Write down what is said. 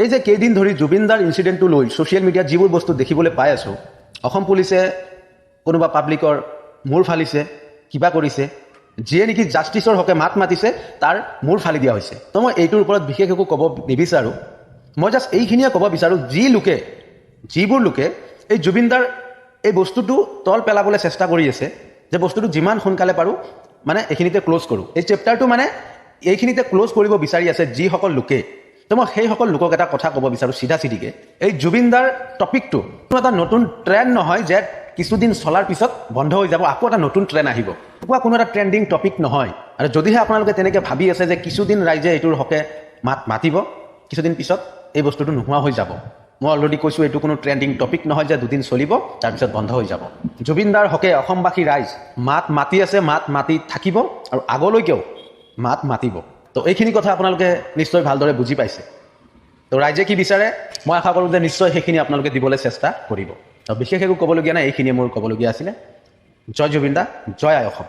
এই যে কেইদিন ধৰি জুবিনদাৰ ইনচিডেণ্টটো লৈ ছ'চিয়েল মিডিয়াত যিবোৰ বস্তু দেখিবলৈ পাই আছোঁ, অসম পুলিচে কোনোবা পাব্লিকৰ মূৰ ফালিছে, কিবা কৰিছে, যিয়ে নেকি জাষ্টিছৰ হকে মাত মাতিছে তাৰ মূৰ ফালি দিয়া হৈছে। তো মই এইটোৰ ওপৰত বিশেষ একো ক'ব নিবিচাৰোঁ। মই জাষ্ট এইখিনিয়ে ক'ব বিচাৰোঁ, যিবোৰ লোকে এই জুবিনদাৰ এই বস্তুটো তল পেলাবলৈ চেষ্টা কৰি আছে, যে বস্তুটো যিমান সোনকালে পাৰোঁ মানে এইখিনিতে ক্ল'জ কৰোঁ, এই চেপ্টাৰটো মানে এইখিনিতে ক্ল'জ কৰিব বিচাৰি আছে যিসকল লোকে। তো মই সেইসকল লোকক এটা কথা ক'ব বিচাৰোঁ চিধাচিধিকে, এই জুবিনদাৰ টপিকটো কোনো এটা নতুন ট্ৰেণ্ড নহয় যে কিছুদিন চলাৰ পিছত বন্ধ হৈ যাব, আকৌ এটা নতুন ট্ৰেণ্ড আহিব। কোনো এটা ট্ৰেণ্ডিং টপিক নহয়। আৰু যদিহে আপোনালোকে তেনেকৈ ভাবি আছে যে কিছুদিন ৰাইজে এইটোৰ হকে মাতিব, কিছুদিন পিছত এই বস্তুটো নোহোৱা হৈ যাব, মই অলৰেডি কৈছোঁ এইটো কোনো ট্ৰেণ্ডিং টপিক নহয় যে দুদিন চলিব তাৰপিছত বন্ধ হৈ যাব। জুবিনদাৰ হকে অসমবাসী ৰাইজ মাত মাতি আছে, মাত মাতি থাকিব আৰু আগলৈকেও মাত মাতিব। তো এইখিনি কথা আপোনালোকে নিশ্চয় ভালদৰে বুজি পাইছে। তো ৰাইজে কি বিচাৰে মই আশা কৰোঁ যে নিশ্চয় সেইখিনি আপোনালোকে দিবলৈ চেষ্টা কৰিব। তো বিশেষ একো ক'বলগীয়া নাই, এইখিনিয়ে মোৰ ক'বলগীয়া আছিলে। জয় জুবিন দা, জয় আই অসম।